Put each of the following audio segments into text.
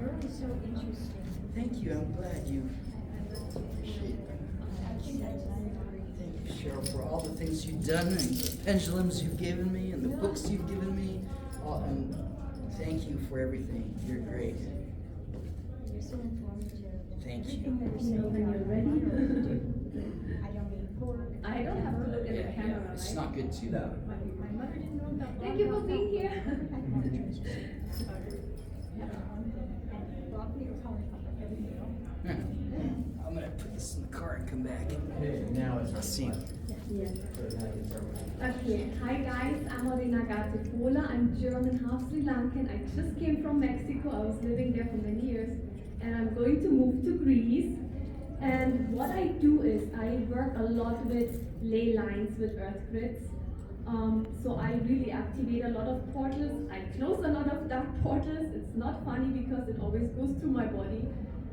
really so interesting. Thank you. I'm glad you appreciate that. Thank you, Cheryl, for all the things you've done and the pendulums you've given me and the books you've given me. And thank you for everything. You're great. You're so informative. Thank you. Everything that you're saying When you're ready. I don't eat pork. I don't have to look at the camera, right? It's not good to. My mother didn't know about Thank you for being here. And broccoli or cauliflower every meal. I'm gonna put this in the car and come back. Okay, now it's I'll see you. Yes. Okay, hi guys, I'm Marina Gatipola. I'm German, half Sri Lankan. I just came from Mexico. I was living there for many years, and I'm going to move to Greece. And what I do is I work a lot with ley lines, with earth grids. So I really activate a lot of portals. I close a lot of dark portals. It's not funny because it always goes through my body.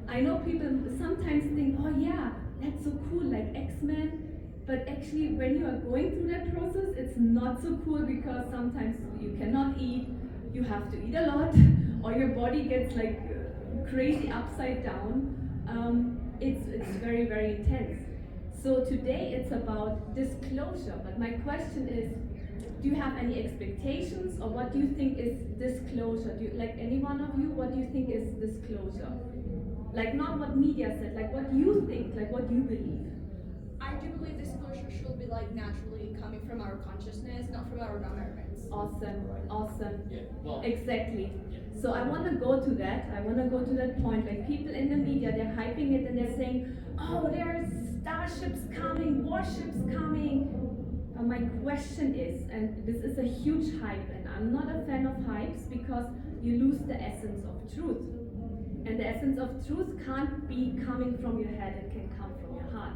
I know people sometimes think, oh yeah, that's so cool, like X-Men. But actually, when you are going through that process, it's not so cool because sometimes you cannot eat, you have to eat a lot, or your body gets like crazy upside down. It's very, very intense. So today it's about disclosure, but my question is, do you have any expectations, or what do you think is disclosure? Do you, like any one of you, what do you think is disclosure? Like not what media said, like what you think, like what you believe. I do believe disclosure should be like naturally coming from our consciousness, not from our governments. Awesome, awesome. Yeah, well, Exactly. So I want to go to that. I want to go to that point. Like people in the media, they're hyping it and they're saying, oh, there's starships coming, warships coming. My question is, and this is a huge hype, and I'm not a fan of hypes because you lose the essence of truth. And the essence of truth can't be coming from your head, it can come from your heart.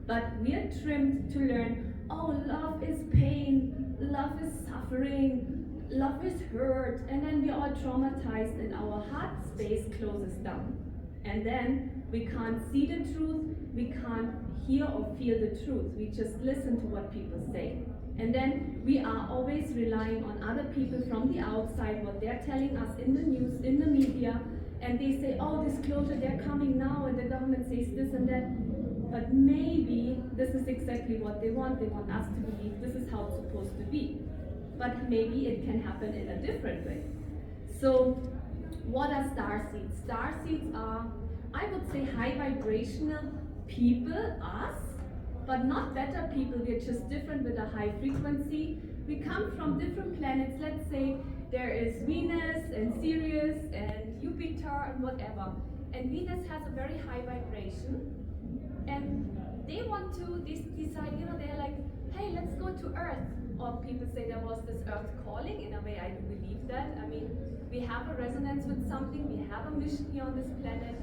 But we are trimmed to learn, oh, love is pain, love is suffering, love is hurt, and then we are traumatized and our heart space closes down. And then we can't see the truth, we can't hear or feel the truth, we just listen to what people say. And then we are always relying on other people from the outside, what they're telling us in the news, in the media, and they say, oh, disclosure, they're coming now, and the government says this and that. But maybe this is exactly what they want. They want us to believe this is how it's supposed to be. But maybe it can happen in a different way. So what are starseeds? Starseeds are, I would say, high vibrational people, us, but not better people. We're just different with a high frequency. We come from different planets. Let's say there is Venus and Sirius and Jupiter and whatever. And Venus has a very high vibration. And they want to decide, they're like, hey, let's go to Earth. Or people say there was this Earth calling. In a way, I do believe that. I mean, we have a resonance with something. We have a mission here on this planet.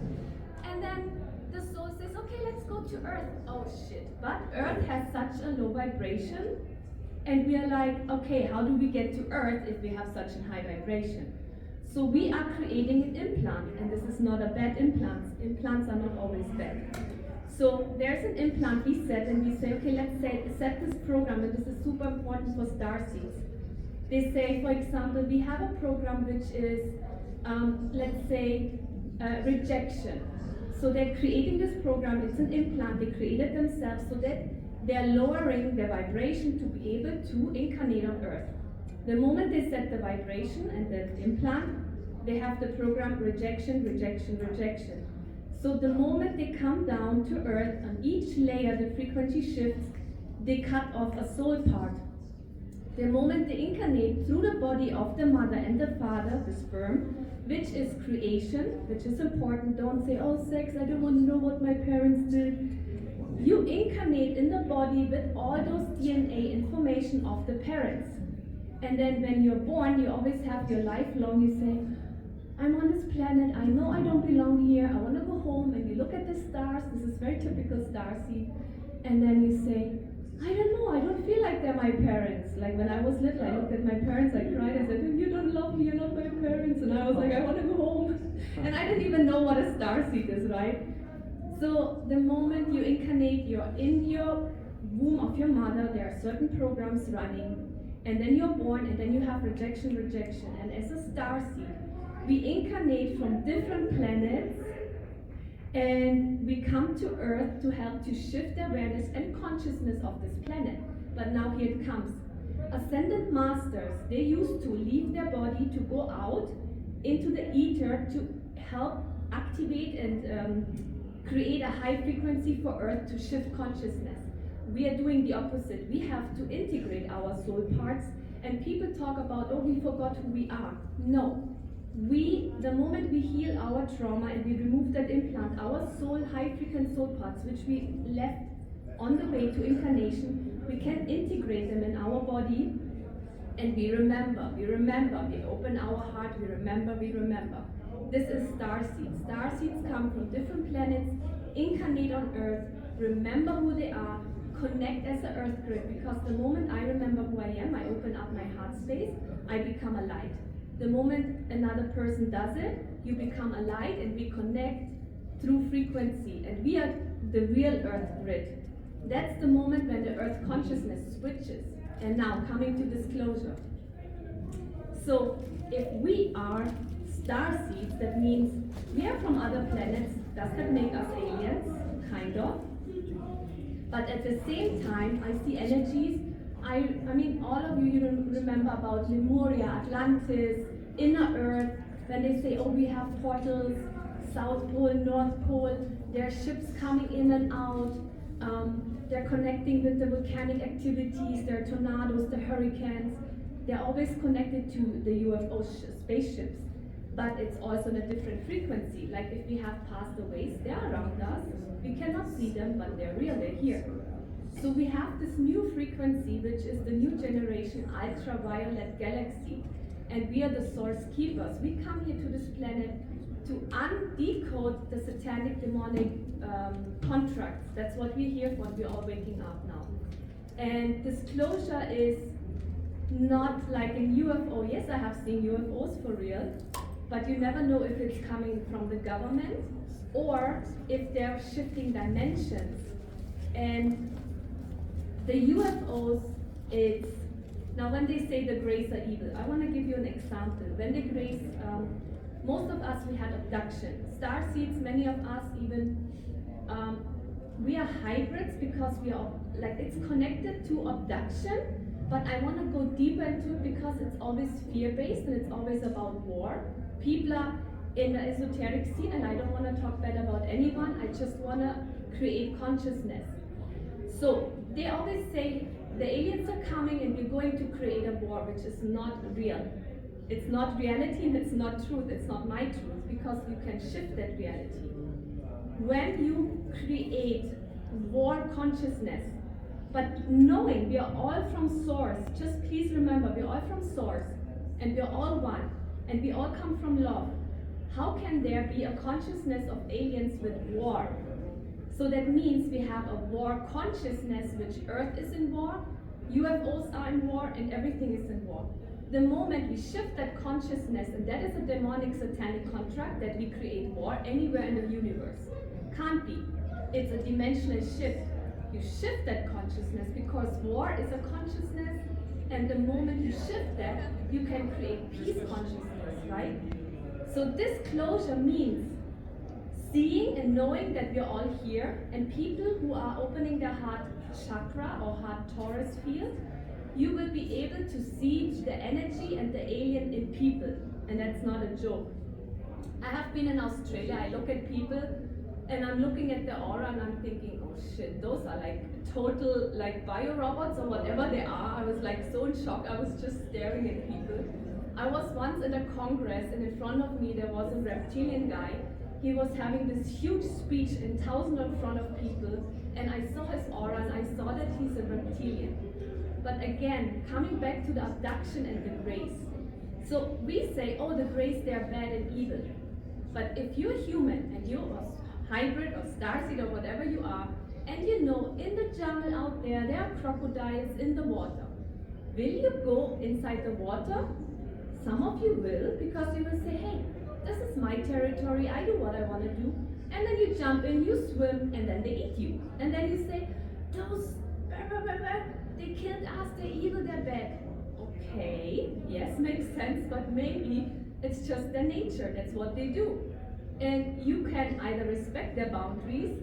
And then the soul says, okay, let's go to Earth. Oh, shit. But Earth has such a low vibration. And we are like, okay, how do we get to Earth if we have such a high vibration? So we are creating an implant. And this is not a bad implant. Implants are not always bad. So there's an implant we set, and we say, okay, let's set this program, and this is super important for starseeds. They say, for example, we have a program which is, let's say, rejection. So they're creating this program, it's an implant, they created themselves so that they're lowering their vibration to be able to incarnate on Earth. The moment they set the vibration and the implant, they have the program rejection, rejection, rejection. So the moment they come down to Earth, on each layer the frequency shifts, they cut off a soul part. The moment they incarnate through the body of the mother and the father, the sperm, which is creation, which is important. Don't say, oh, sex, I don't want to know what my parents did. You incarnate in the body with all those DNA information of the parents. And then when you're born, you always have your lifelong, you say, I'm on this planet, I know I don't belong here, I want to go home, and you look at the stars, this is very typical starseed, and then you say, I don't know, I don't feel like they're my parents. Like when I was little, I looked at my parents, I cried, I said, you don't love me, you're not my parents, and I was like, I want to go home. And I didn't even know what a starseed is, right? So the moment you incarnate, you're in your womb of your mother, there are certain programs running, And then you're born, and then you have rejection, rejection. And as a star seed, we incarnate from different planets, and we come to Earth to help to shift the awareness and consciousness of this planet. But now here it comes. Ascended masters, they used to leave their body to go out into the ether to help activate and create a high frequency for Earth to shift consciousness. We are doing the opposite. We have to integrate our soul parts, and people talk about, oh, we forgot who we are. No. The moment we heal our trauma and we remove that implant, our soul, high frequency soul parts, which we left on the way to incarnation, we can integrate them in our body, and we remember, we open our heart, we remember. This is star seeds. Star seeds come from different planets, incarnate on Earth, remember who they are, connect as an Earth grid, because the moment I remember who I am, I open up my heart space, I become a light. The moment another person does it, you become a light, and we connect through frequency, and we are the real Earth grid. That's the moment when the Earth consciousness switches. And now, coming to disclosure. So, if we are star seeds, that means we are from other planets. Does that make us aliens? Kind of. But at the same time, I see energies. I mean, all of you remember about Lemuria, Atlantis, Inner Earth, when they say, oh, we have portals, South Pole, North Pole, there are ships coming in and out. They're connecting with the volcanic activities, there are tornadoes, the hurricanes. They're always connected to the UFO spaceships, but it's also in a different frequency. Like if we have passed aways, they're around us. We cannot see them, but they're real, they're here. So we have this new frequency, which is the new generation ultraviolet galaxy, and we are the source keepers. We come here to this planet to undecode the satanic demonic contracts. That's what we're here for. We're all waking up now. And disclosure is not like in UFO. Yes, I have seen UFOs for real, but you never know if it's coming from the government or if they're shifting dimensions. And the UFOs, it's, now when they say the Greys are evil, I want to give you an example. When the Greys, most of us, we had abduction. Star seeds, many of us even, we are hybrids because we are, like, it's connected to abduction, but I want to go deeper into it because it's always fear-based and it's always about war. People are in the esoteric scene, and I don't want to talk bad about anyone, I just want to create consciousness. So they always say the aliens are coming and we're going to create a war, which is not real. It's not reality and it's not truth. It's not my truth, because you can shift that reality. When you create war consciousness, but knowing we are all from source, just please remember we're all from source and we're all one and we all come from love. How can there be a consciousness of aliens with war? So that means we have a war consciousness, which Earth is in war, UFOs are in war, and everything is in war. The moment we shift that consciousness, and that is a demonic satanic contract, that we create war anywhere in the universe. Can't be. It's a dimensional shift. You shift that consciousness because war is a consciousness, and the moment you shift that, you can create peace consciousness, right? So this closure means seeing and knowing that we're all here, and people who are opening their heart chakra or heart torus field, you will be able to see the energy and the alien in people, and that's not a joke. I have been in Australia, I look at people and I'm looking at the aura and I'm thinking, oh shit, those are like total like bio-robots or whatever they are. I was like so in shock, I was just staring at people. I was once in a congress and in front of me there was a reptilian guy. He was having this huge speech in thousands in front of people, and I saw his aura and I saw that he's a reptilian. But again, coming back to the abduction and the grace. So we say, oh, the grace, they're bad and evil. But if you're human and you're a hybrid or starseed or whatever you are, and you know in the jungle out there are crocodiles in the water, will you go inside the water? Some of you will, because you will say, hey, this is my territory, I do what I want to do. And then you jump in, you swim, and then they eat you. And then you say, those, they killed us, they're evil, they're bad. okay, yes, makes sense, but maybe it's just their nature, that's what they do. And you can either respect their boundaries,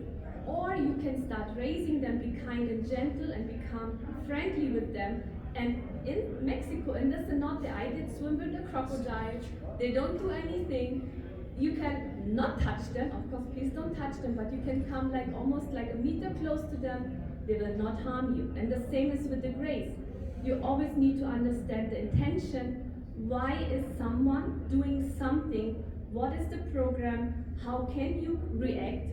or you can start raising them, be kind and gentle, and become friendly with them. And in Mexico, in the cenote, I did swim with the crocodile. They don't do anything. You can not touch them, of course, please don't touch them, but you can come like almost like a meter close to them. They will not harm you. And the same is with the grace. You always need to understand the intention. Why is someone doing something? What is the program? How can you react?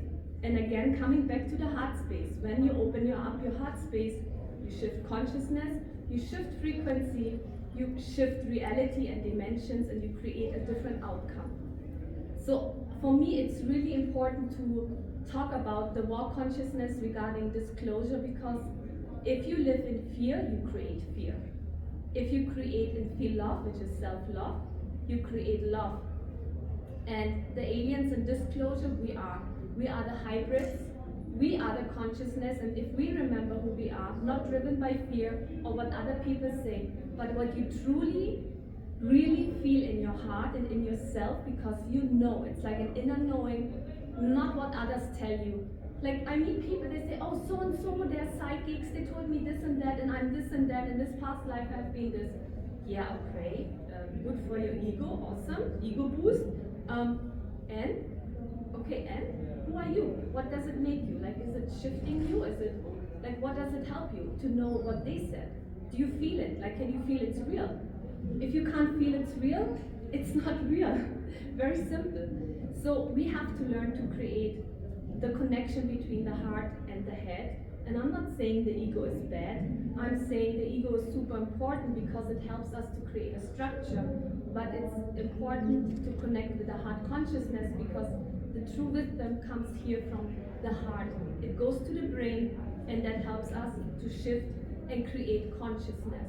And again, coming back to the heart space. When you open your heart space, you shift consciousness, you shift frequency, you shift reality and dimensions, and you create a different outcome. So for me, it's really important to talk about the war consciousness regarding disclosure, because if you live in fear, you create fear. If you create and feel love, which is self-love, you create love. And the aliens in disclosure, we are the hybrids, we are the consciousness, and if we remember who we are, not driven by fear or what other people say, but what you truly, really feel in your heart and in yourself, because you know, it's like an inner knowing, not what others tell you. Like, I meet people, they say, oh, so and so, they're psychics, they told me this and that, and I'm this and that, in this past life I've been this. Yeah, okay, good for your ego, awesome, ego boost. And who are you? What does it make you? Like, is it shifting you? Is it, like, what does it help you to know what they said? Do you feel it? Like, can you feel it's real? If you can't feel it's real, it's not real. Very simple. So we have to learn to create the connection between the heart and the head. And I'm not saying the ego is bad. I'm saying the ego is super important because it helps us to create a structure. But it's important to connect with the heart consciousness, because the true wisdom comes here from the heart. It goes to the brain, and that helps us to shift and create consciousness.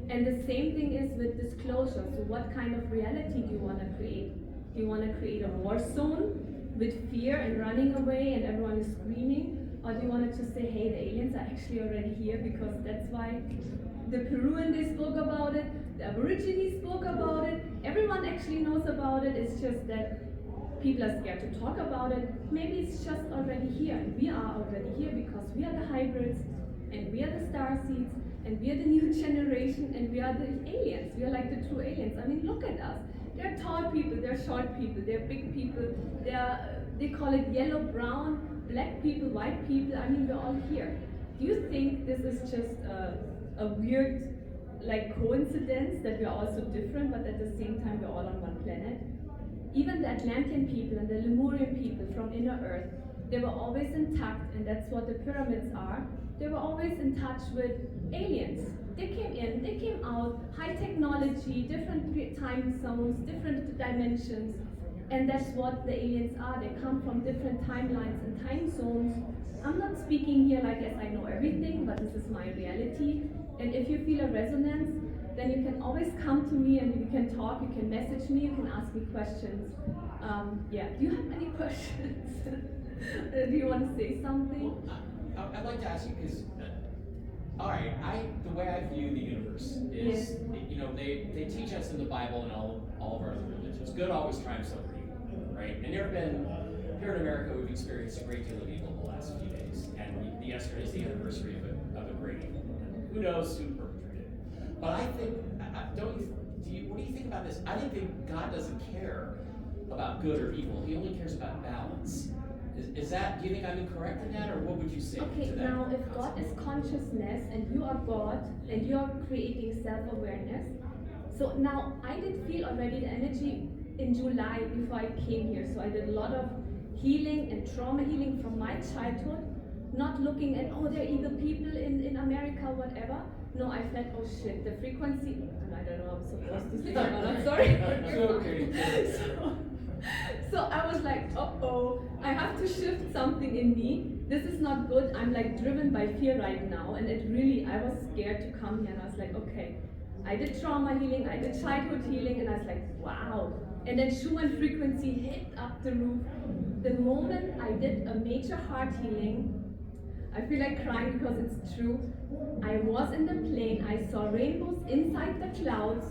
And the same thing is with disclosure. So what kind of reality do you want to create? Do you want to create a war zone with fear and running away and everyone is screaming? Or do you want to just say, hey, the aliens are actually already here, because that's why the Peruvian, they spoke about it, the Aborigines spoke about it, everyone actually knows about it. It's just that people are scared to talk about it. Maybe it's just already here, and we are already here because we are the hybrids, and we are the star seeds, and we are the new generation, and we are the aliens. We are like the true aliens. I mean, look at us. They're tall people, they're short people, they're big people, they call it yellow, brown, black people, white people. I mean, we're all here. Do you think this is just a weird, like, coincidence that we're all so different, but at the same time we're all on one planet? Even the Atlantean people and the Lemurian people from inner Earth, they were always intact, and that's what the pyramids are. They were always in touch with aliens. They came in, they came out, high technology, different time zones, different dimensions. And that's what the aliens are. They come from different timelines and time zones. I'm not speaking here like as I know everything, but this is my reality. And if you feel a resonance, then you can always come to me and we can talk, you can message me, you can ask me questions. Yeah, do you have any questions? Do you want to say something? Well, I'd like to ask you, because, all right, the way I view the universe is, you know, they teach us in the Bible and all of our other religions, good always triumphs over evil, right? And here in America, we've experienced a great deal of evil the last few days, and yesterday is the anniversary of a great evil. And who knows who perpetrated it? But I think, what do you think about this? I think that God doesn't care about good or evil. He only cares about balance. Is that, do you think I'm incorrect in that, or what would you say Okay, to that? now if God is consciousness and you are God and you are creating self-awareness, so now I did feel already the energy in July before I came here. So I did a lot of healing and trauma healing from my childhood, not looking at, oh, there are evil people in America, whatever. No, I felt, oh shit, the frequency, and I don't know, I'm supposed to say that, I'm sorry. It's okay. So I was like, uh-oh, I have to shift something in me. This is not good. I'm like driven by fear right now. And it really, I was scared to come here. And I was like, okay, I did trauma healing, I did childhood healing. And I was like, wow. And then Schumann frequency hit up the roof. The moment I did a major heart healing, I feel like crying because it's true. I was in the plane, I saw rainbows inside the clouds.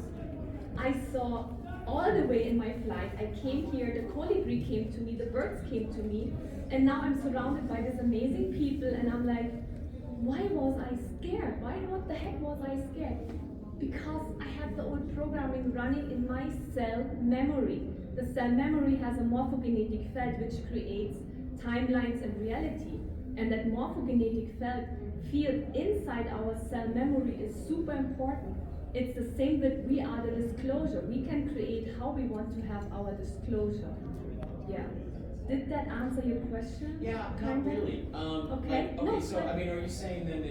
I saw all the way in my flight. I came here, the colibri came to me, the birds came to me, and now I'm surrounded by these amazing people, and I'm like, why was I scared? What the heck was I scared? Because I had the old programming running in my cell memory. The cell memory has a morphogenetic field which creates timelines and reality. And that morphogenetic field inside our cell memory is super important. It's the same that we are the disclosure. We can create how we want to have our disclosure. Yeah. Did that answer your question? Yeah, not Kinda? really. Okay. Like, okay, No, so but- I mean, are you saying then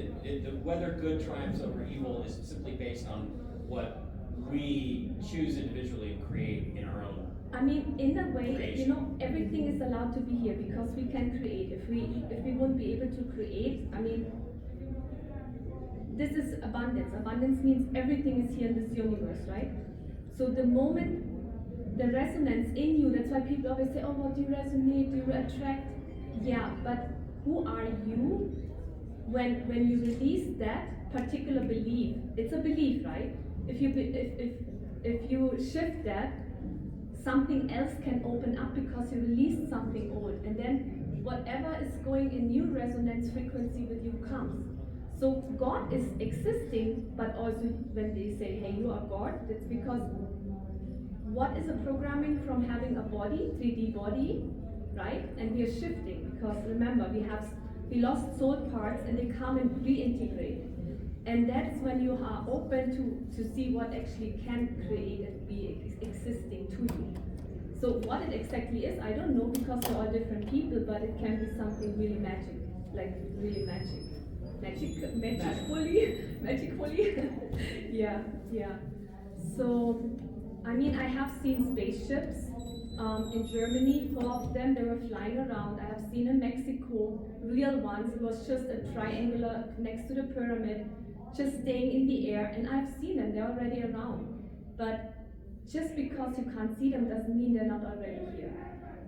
that whether good triumphs over evil is simply based on what we choose individually and create in our own? I mean, in a way, Creation. everything is allowed to be here because we can create. If we won't be able to create, I mean, this is abundance. Abundance means everything is here in this universe, right? So the moment the resonance in you, that's why people always say, oh, what do you resonate, do you attract? Yeah, but who are you when you release that particular belief? It's a belief, right? If you shift that, something else can open up because you released something old, and then whatever is going in new resonance frequency with you comes. So God is existing, but also when they say, hey, you are God, that's because what is a programming from having a body, 3D body, right? And we are shifting because remember, we lost soul parts and they come and reintegrate. And that's when you are open to see what actually can create and be existing to you. So what it exactly is, I don't know because they're all different people, but it can be something really magic, like really magic. Magically. Yeah. So, I mean, I have seen spaceships in Germany, 4 of them, they were flying around. I have seen in Mexico, real ones. It was just a triangular next to the pyramid, just staying in the air, and I've seen them, they're already around. But just because you can't see them doesn't mean they're not already here.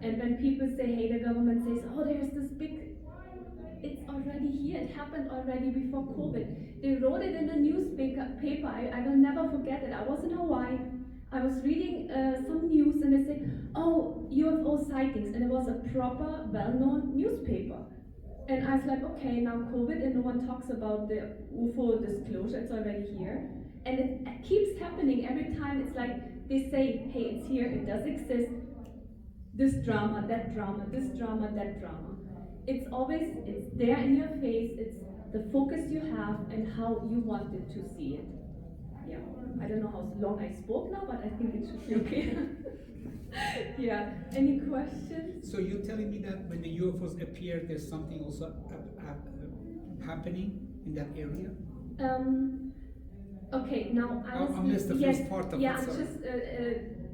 And when people say, hey, the government says, oh, there's this big, it's already here, it happened already before COVID. They wrote it in the newspaper, I will never forget it. I was in Hawaii, I was reading some news and they say, oh, UFO sightings, and it was a proper, well-known newspaper. And I was like, okay, now COVID and no one talks about the UFO disclosure, it's already here. And it keeps happening every time. It's like they say, hey, it's here, it does exist. This drama, that drama, this drama, that drama. It's there in your face, it's the focus you have and how you wanted to see it. Yeah, I don't know how long I spoke now, but I think it should be okay. Yeah, any questions? So you're telling me that when the UFOs appear, there's something also happening in that area? Okay, now I missed the first part of yeah, it, I'm sorry. just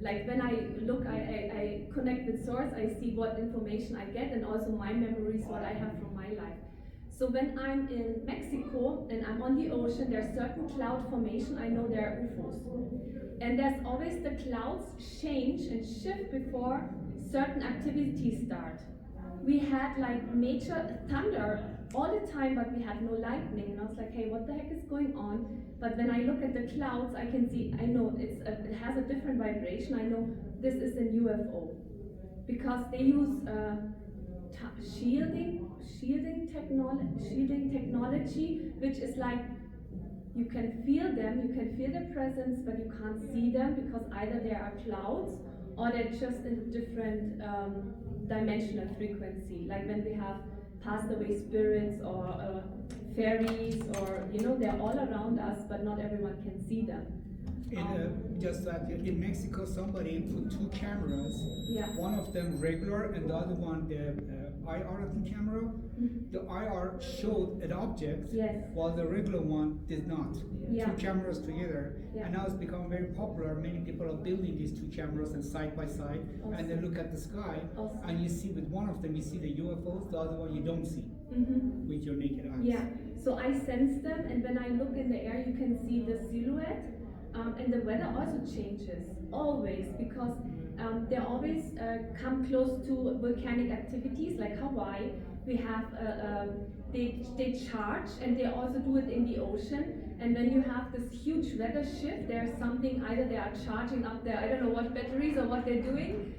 like when I look, I connect with source, I see what information I get and also my memories, what I have from my life. So when I'm in Mexico and I'm on the ocean, there's certain cloud formation, I know there are UFOs. And there's always the clouds change and shift before certain activities start. We had like major thunder all the time, but we had no lightning. And I was like, hey, what the heck is going on? But when I look at the clouds, I can see, I know it has a different vibration. I know this is a UFO. Because they use shielding technology, which is like, you can feel them, you can feel their presence, but you can't see them because either there are clouds or they're just in a different dimensional frequency. Like when we have passed away spirits or fairies, or they're all around us, but not everyone can see them. Just that in Mexico, somebody put 2 cameras. Yeah. One of them regular, and the other one the IR camera. The IR showed an object, Yes. while the regular one did not. Yeah. 2 cameras together, Yeah. and now it's become very popular. Many people are building these 2 cameras and side by side, and they look at the sky, Awesome. and you see with one of them you see the UFOs, the other one you don't see Mm-hmm. with your naked eyes. Yeah, so I sense them, and when I look in the air, you can see the silhouette, and the weather also changes, always, because they always come close to volcanic activities, like Hawaii. We have they charge, and they also do it in the ocean. And when you have this huge weather shift, there's something, either they are charging up there, I don't know what batteries or what they're doing.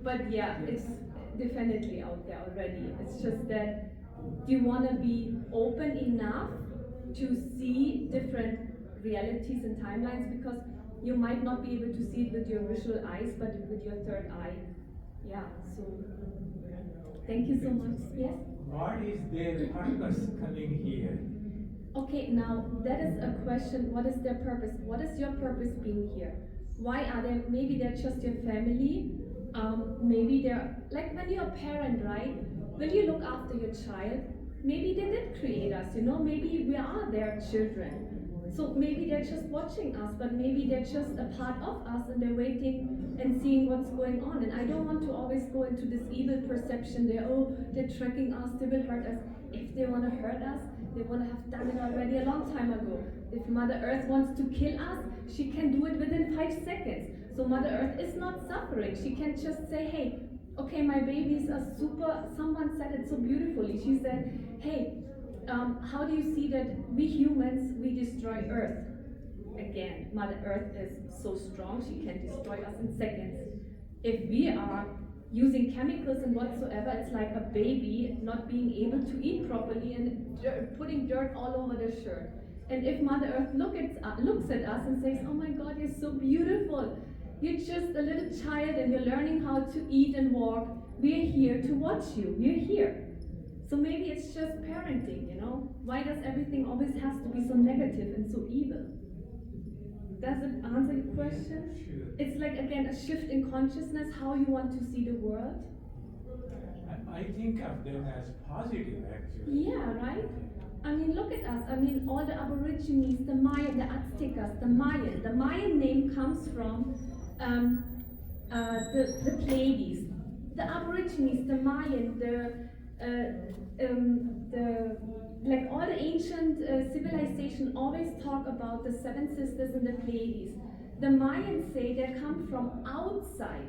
But yeah, it's definitely out there already. It's just that you want to be open enough to see different realities and timelines, because you might not be able to see it with your visual eyes, but with your third eye. Yeah, so thank you so much. Yes? What is their purpose coming here? Okay, now that is a question. What is their purpose? What is your purpose being here? Why are they? Maybe they're just your family. Maybe they're like when you're a parent, right? Will you look after your child? Maybe they did create us, you know? Maybe we are their children. So maybe they're just watching us, but maybe they're just a part of us and they're waiting and seeing what's going on. And I don't want to always go into this evil perception. They're tracking us, they will hurt us. If they want to hurt us, they want to have done it already a long time ago. If Mother Earth wants to kill us, she can do it within 5 seconds. So Mother Earth is not suffering. She can just say, hey, okay, my babies are super. Someone said it so beautifully. She said, hey, how do you see that we humans, we destroy Earth? Again, Mother Earth is so strong, she can destroy us in seconds. If we are using chemicals and whatsoever, it's like a baby not being able to eat properly and putting dirt all over their shirt. And if Mother Earth looks at us and says, oh my God, you're so beautiful. You're just a little child and you're learning how to eat and walk. We're here to watch you. We're here. So maybe it's just parenting, you know? Why does everything always has to be so negative and so evil? Does it answer your question? Sure. It's like, again, a shift in consciousness, how you want to see the world. I think of them as positive, actually. Yeah, right? I mean, look at us. I mean, all the Aborigines, the Maya, the Aztecas, the Mayan. The Mayan name comes from the Pleiades. The Aborigines, the Mayan, like all the ancient civilization always talk about the seven sisters and the Pleiades. The Mayans say they come from outside.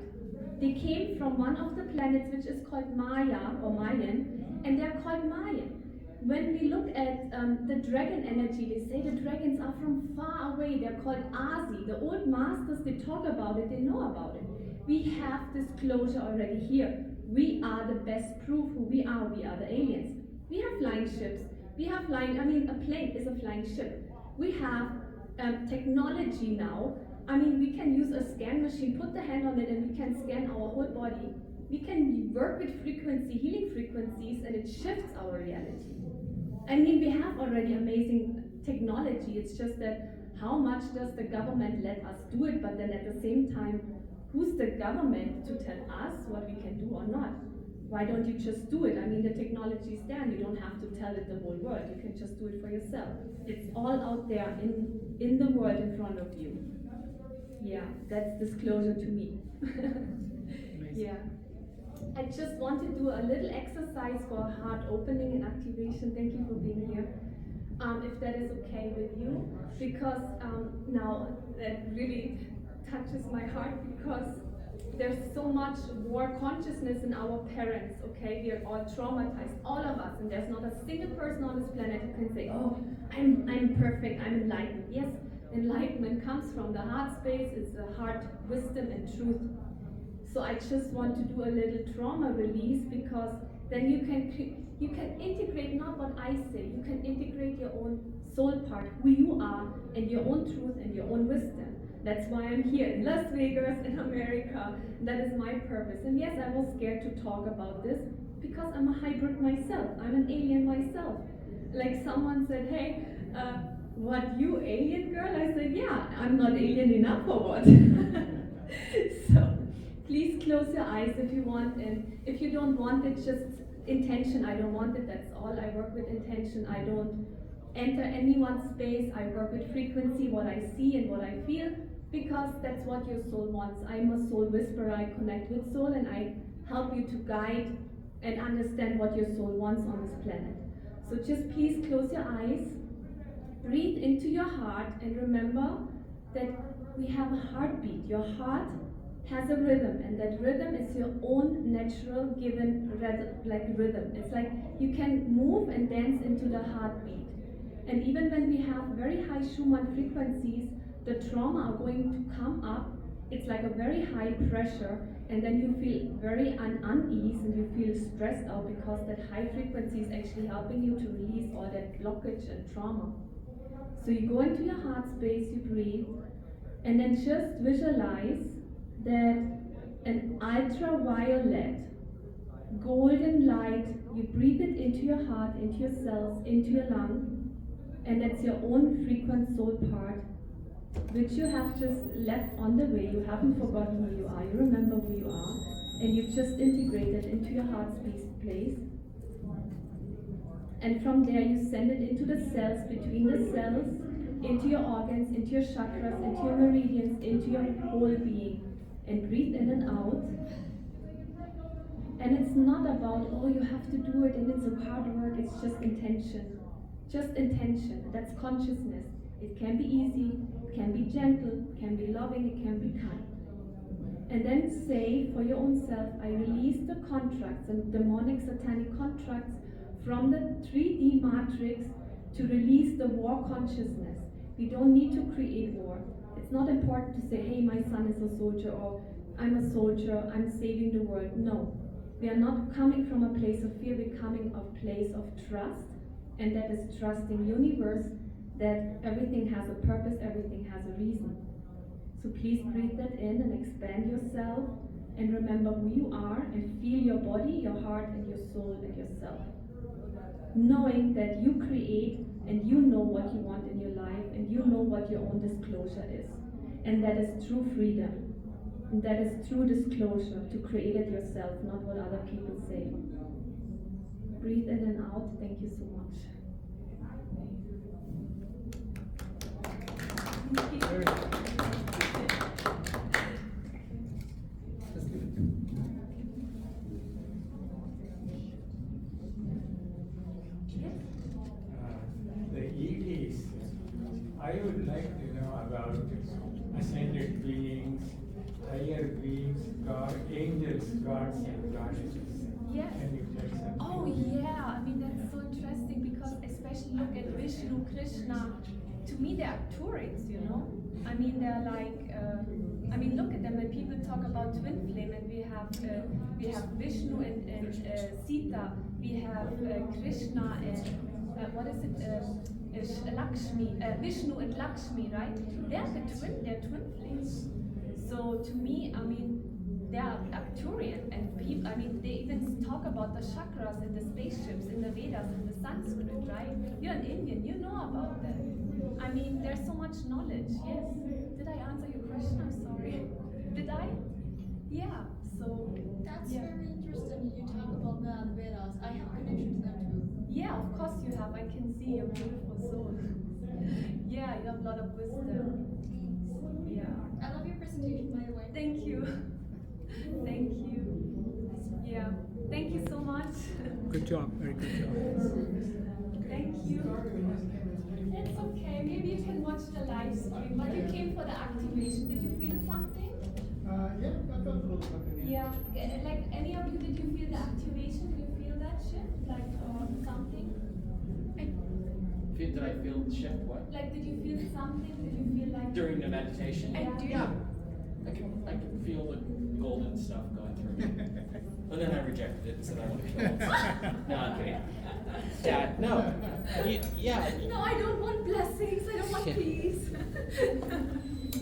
They came from one of the planets which is called Maya or Mayan, and they are called Mayan. When we look at the dragon energy, they say the dragons are from far away. They're called Asi. The old masters, they talk about it, they know about it. We have this closure already here. We are the best proof who we are. We are the aliens. We have flying ships. We have flying, I mean, a plane is a flying ship. We have technology now. I mean, we can use a scan machine, put the hand on it, and we can scan our whole body. We can work with frequency, healing frequencies, and it shifts our reality. I mean, we have already amazing technology. It's just that how much does the government let us do it? But then at the same time, who's the government to tell us what we can do or not? Why don't you just do it? I mean, the technology is there and you don't have to tell it the whole world. You can just do it for yourself. It's all out there in the world in front of you. Yeah, that's disclosure to me. Yeah. I just want to do a little exercise for heart opening and activation. Thank you for being here. If that is okay with you, because now that really touches my heart, because there's so much war consciousness in our parents, okay? We are all traumatized, all of us, and there's not a single person on this planet who can say, oh, I'm perfect, I'm enlightened. Yes, enlightenment comes from the heart space, it's the heart wisdom and truth. So I just want to do a little trauma release, because then you can integrate not what I say, you can integrate your own soul part, who you are, and your own truth and your own wisdom. That's why I'm here in Las Vegas, in America. That is my purpose. And yes, I was scared to talk about this because I'm a hybrid myself. I'm an alien myself. Like someone said, hey, what, you alien girl? I said, yeah, I'm not alien enough or what? So please close your eyes if you want, and if you don't want it, just intention. I don't want it, that's all. I work with intention. I don't enter anyone's space. I work with frequency, what I see and what I feel, because that's what your soul wants. I'm a soul whisperer. I connect with soul and I help you to guide and understand what your soul wants on this planet. So just please close your eyes, breathe into your heart, and remember that we have a heartbeat. Your heart has a rhythm, and that rhythm is your own natural given rhythm. It's like you can move and dance into the heartbeat. And even when we have very high Schumann frequencies, the trauma are going to come up. It's like a very high pressure, and then you feel very unease and you feel stressed out because that high frequency is actually helping you to release all that blockage and trauma. So you go into your heart space, you breathe, and then just visualize that an ultraviolet golden light, you breathe it into your heart, into your cells, into your lung, and that's your own frequent soul part, which you have just left on the way. You haven't forgotten who you are, you remember who you are, and you've just integrated into your heart space place. And from there you send it into the cells, between the cells, into your organs, into your chakras, into your meridians, into your whole being. And breathe in and out. And it's not about, oh, you have to do it and it's a hard work, it's just intention. Just intention, that's consciousness. It can be easy, it can be gentle, it can be loving, it can be kind. And then say for your own self, I release the contracts and demonic satanic contracts from the 3D matrix to release the war consciousness. We don't need to create war. It's not important to say, hey, my son is a soldier, or I'm a soldier, I'm saving the world. No. We are not coming from a place of fear, we're coming of a place of trust, and that is trusting universe that everything has a purpose, everything has a reason. So please breathe that in and expand yourself and remember who you are and feel your body, your heart, and your soul and yourself. Knowing that you create and you know what you want in your life and you know what your own disclosure is. And that is true freedom. And that is true disclosure, to create it yourself, not what other people say. Breathe in and out. Thank you so much. The ETs, I would like to know about ascended beings, higher beings, God, angels, gods, and goddesses. Yes. Can you tell something? Oh yeah, I mean that's so interesting because especially look at Vishnu, Krishna. To me, they are Arcturians, you know. I mean they're like, I mean look at them. When people talk about twin flame, and we have Vishnu and Sita, we have Krishna and what is it? Lakshmi, Vishnu and Lakshmi, right? They're twin flames. So to me, I mean, they are Arcturian, and people, I mean, they even talk about the chakras in the spaceships, in the Vedas, in the Sanskrit, right? You're an Indian, you know about that. I mean, there's so much knowledge, yes. Did I answer your question? I'm sorry. Did I? Yeah, so. That's yeah. very interesting. You talk about the Vedas. I have connection to them too. Yeah, of course you have. I can see your beautiful soul. Yeah, you have a lot of wisdom. Yeah. I love your presentation, by the way. Thank you. Thank you. Yeah. Thank you so much. Good job, very good job. Thank you. It's okay. Maybe you can watch the live stream. But you came for the activation. Did you feel something? Yeah, I felt a little something. Yeah. Like any of you, did you feel the activation? Did you feel that shift? Like something? Did I feel the shift? What? Like did you feel something? Did you feel like During the meditation? Yeah. I can feel the golden stuff going through me. But then I rejected it and said I want to kill it. No, I'm kidding. Dad, no. Yeah. No, I don't want blessings. I don't want peace.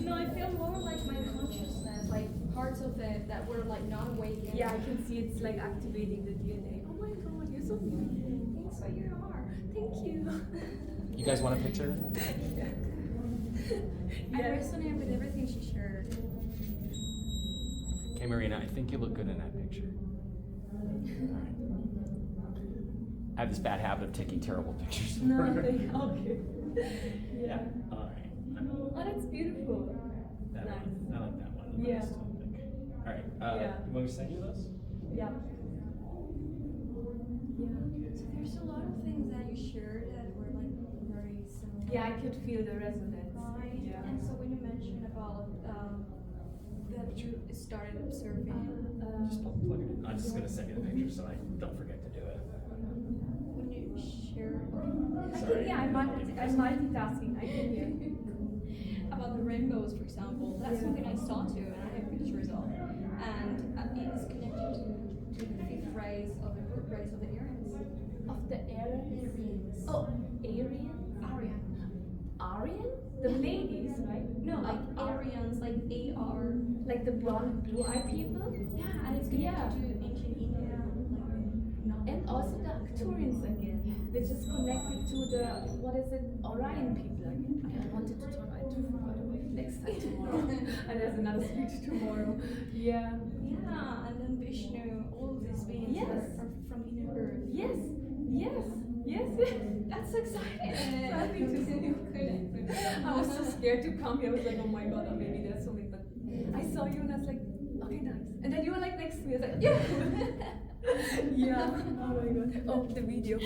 No, I feel more like my consciousness, like parts of it that were like not awakened. Yeah, I can see it's like activating the DNA. Oh my God, you're so beautiful. Thanks for your heart. Thank you. You guys want a picture? I resonate with everything she shared. Okay, Marina, I think you look good in that picture. I have this bad habit of taking terrible pictures. No, okay. Yeah. All right. Oh, that's beautiful. That Nice. one. I like that one. the Yeah. best, I think. All right. Yeah. You want me to send you those? Yeah. So there's a lot of things that you shared that were like very similar. Yeah, I could feel the resonance. Right. Yeah. And so when you mentioned about that you started observing. Just plug it in. I'm just gonna send you the picture so I don't forget to do it. When you share Sorry. Yeah, I'm multitasking. I can hear. about the rainbows, for example, that's something I saw too, and I have pictures of. And it is connected to the fifth race of the root race of the Aryans. Of the Aryans. Oh, Aryan? Aryan. Aryan? The ladies, right? No, like Aryans, like AR. Like the blue-eyed people? Yeah, and it's connected Yeah. to ancient India. And also the Arcturians again, which is connected to the, what is it, Orion people again. I wanted to talk, I forgot about it next time tomorrow. And there's another speech tomorrow. Yeah. Yeah, and then Vishnu, all of these beings Yes. are from inner earth. Yes, yes, yes. That's so exciting. Something to see. I was so scared to come here. I was like, oh my god, oh, maybe there's something. But I saw you and I was like, okay, nice. And then you were like next to me. I was like, yeah. Yeah. Oh my god. Oh, the video.